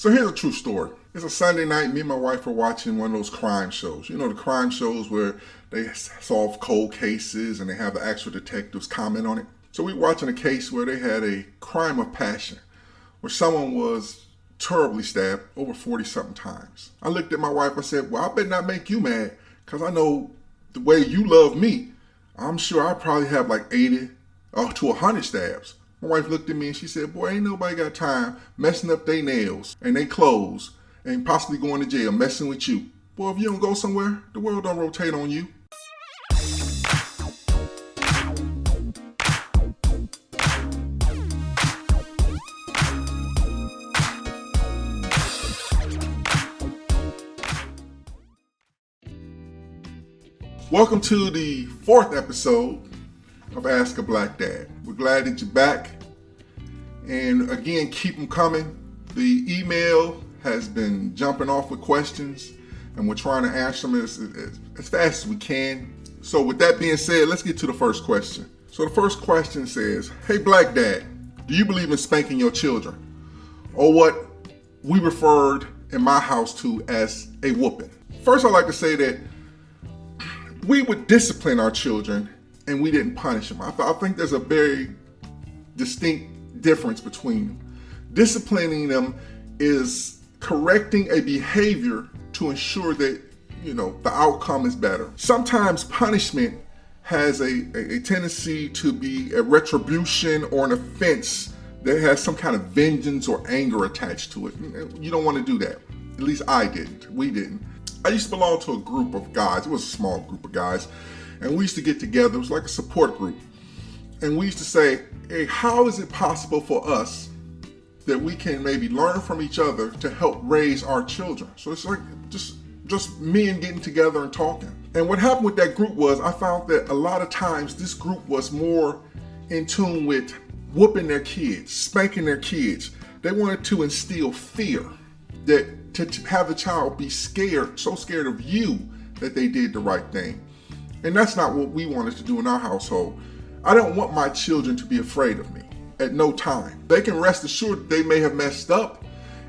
So here's a true story. It's a Sunday night. Me and my wife are watching one of those crime shows. You know, the crime shows where they solve cold cases and they have the actual detectives comment on it. So we're watching a case where they had a crime of passion, where someone was terribly stabbed over 40-something times. I looked at my wife. I said, well, I better not make you mad, because I know the way you love me. I'm sure I probably have like 80 to 100 stabs. My wife looked at me and she said, boy, ain't nobody got time messing up their nails and their clothes and possibly going to jail messing with you. Boy, if you don't go somewhere, the world don't rotate on you. Welcome to the 4th episode of Ask a Black Dad. We're glad that you're back. And again, keep them coming. The email has been jumping off with questions, and we're trying to answer them as fast as we can. So with that being said, let's get to the first question. So the first question says, hey Black Dad, do you believe in spanking your children? Or what we referred in my house to as a whooping. First, I'd like to say that we would discipline our children and we didn't punish them. I think there's a very distinct difference between them. Disciplining them is correcting a behavior to ensure that, the outcome is better. Sometimes punishment has a tendency to be a retribution or an offense that has some kind of vengeance or anger attached to it. You don't want to do that. At least I didn't. We didn't. I used to belong to a group of guys. It was a small group of guys. And we used to get together. It was like a support group. And we used to say, hey, how is it possible for us that we can maybe learn from each other to help raise our children? So it's like just men getting together and talking. And what happened with that group was I found that a lot of times this group was more in tune with whooping their kids, spanking their kids. They wanted to instill fear, that to have the child be scared, so scared of you that they did the right thing. And that's not what we wanted to do in our household. I don't want my children to be afraid of me at no time. They can rest assured they may have messed up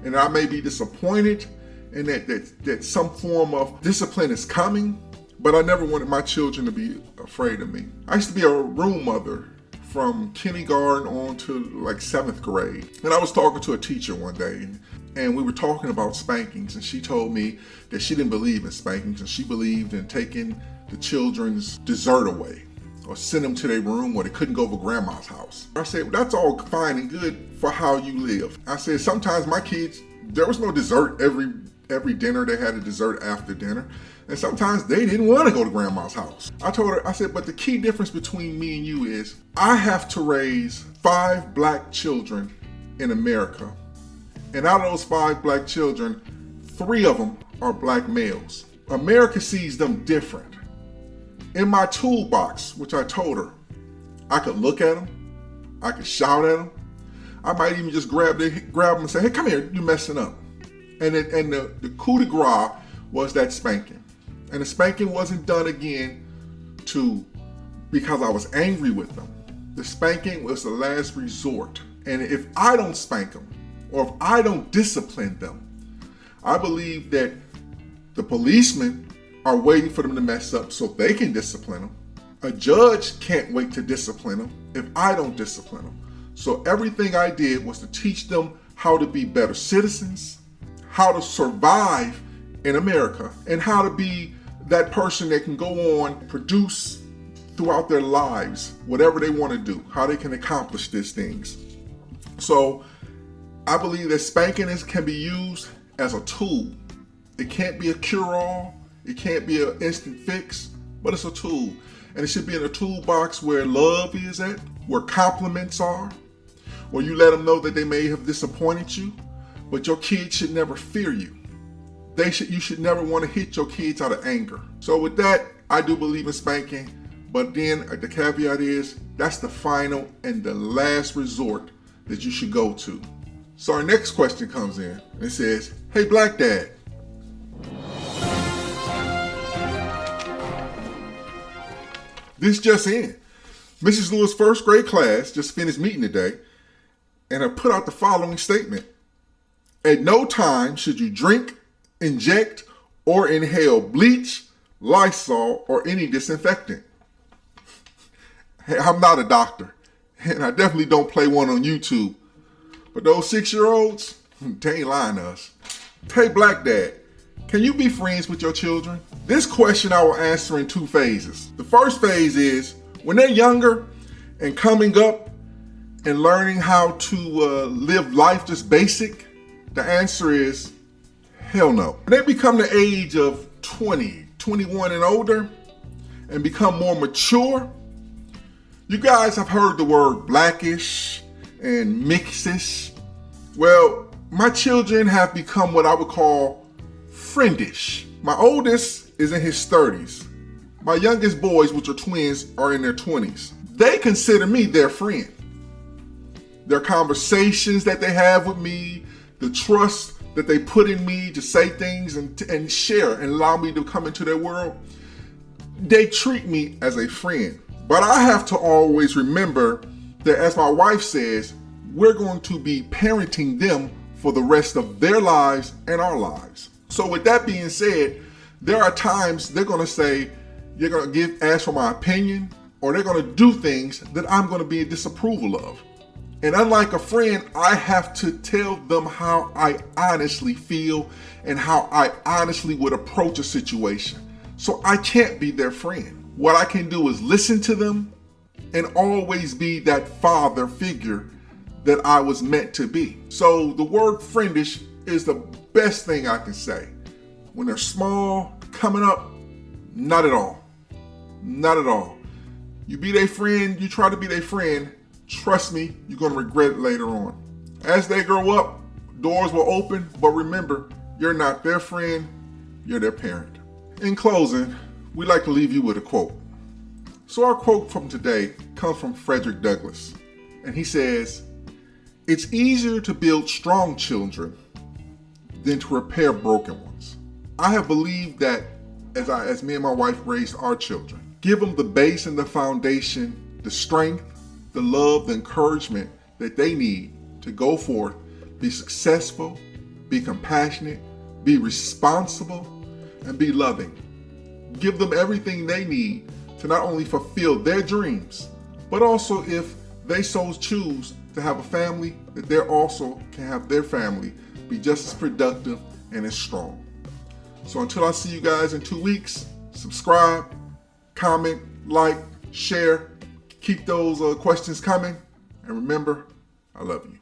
and I may be disappointed and that some form of discipline is coming, but I never wanted my children to be afraid of me. I used to be a room mother from kindergarten on to like 7th grade. And I was talking to a teacher one day and we were talking about spankings, and she told me that she didn't believe in spankings and she believed in taking the children's dessert away or send them to their room where they couldn't go over grandma's house. I said, well, that's all fine and good for how you live. I said, sometimes my kids, there was no dessert every dinner. They had a dessert after dinner. And sometimes they didn't want to go to grandma's house. I told her, I said, but the key difference between me and you is I have to raise 5 black children in America. And out of those 5 black children, 3 of them are black males. America sees them different. In my toolbox, which I told her, I could look at them, I could shout at them, I might even just grab them and say, hey, come here, you're messing up. And the coup de grace was that spanking. And the spanking wasn't done again because I was angry with them. The spanking was the last resort. And if I don't spank them, or if I don't discipline them, I believe that the policemen are waiting for them to mess up so they can discipline them. A judge can't wait to discipline them if I don't discipline them. So everything I did was to teach them how to be better citizens, how to survive in America, and how to be that person that can go on, produce throughout their lives, whatever they want to do, how they can accomplish these things. So I believe that spanking can be used as a tool. It can't be a cure-all. It can't be an instant fix, but it's a tool. And it should be in a toolbox where love is at, where compliments are, where you let them know that they may have disappointed you, but your kids should never fear you. You should never want to hit your kids out of anger. So with that, I do believe in spanking, but then the caveat is that's the final and the last resort that you should go to. So our next question comes in and it says, hey Black Dad, this just in. Mrs. Lewis' 1st grade class just finished meeting today and have put out the following statement. At no time should you drink, inject, or inhale bleach, Lysol, or any disinfectant. Hey, I'm not a doctor, and I definitely don't play one on YouTube. But those 6-year-olds, they ain't lying to us. Hey, Black Dad, can you be friends with your children? This question I will answer in 2 phases. The first phase is when they're younger and coming up and learning how to live life just basic. The answer is hell no. When they become the age of 20, 21 and older and become more mature, you guys have heard the word blackish and mixish. Well, my children have become what I would call friendish. My oldest is in his 30s. My youngest boys, which are twins, are in their 20s. They consider me their friend. Their conversations that they have with me, the trust that they put in me to say things and share and allow me to come into their world, they treat me as a friend. But I have to always remember that, as my wife says, we're going to be parenting them for the rest of their lives and our lives. So with that being said, there are times they're going to say, you're going to ask for my opinion, or they're going to do things that I'm going to be in disapproval of. And unlike a friend, I have to tell them how I honestly feel and how I honestly would approach a situation. So I can't be their friend. What I can do is listen to them and always be that father figure that I was meant to be. So the word friendish is the best thing I can say. When they're small, coming up, not at all. Not at all. You be their friend, you try to be their friend, trust me, you're going to regret it later on. As they grow up, doors will open, but remember, you're not their friend, you're their parent. In closing, we'd like to leave you with a quote. So our quote from today comes from Frederick Douglass, and he says, "It's easier to build strong children than to repair broken ones." I have believed that as me and my wife raised our children, give them the base and the foundation, the strength, the love, the encouragement that they need to go forth, be successful, be compassionate, be responsible, and be loving. Give them everything they need to not only fulfill their dreams, but also, if they so choose to have a family, that they also can have their family be just as productive and as strong. So until I see you guys in 2 weeks, subscribe, comment, like, share, keep those questions coming, and remember, I love you.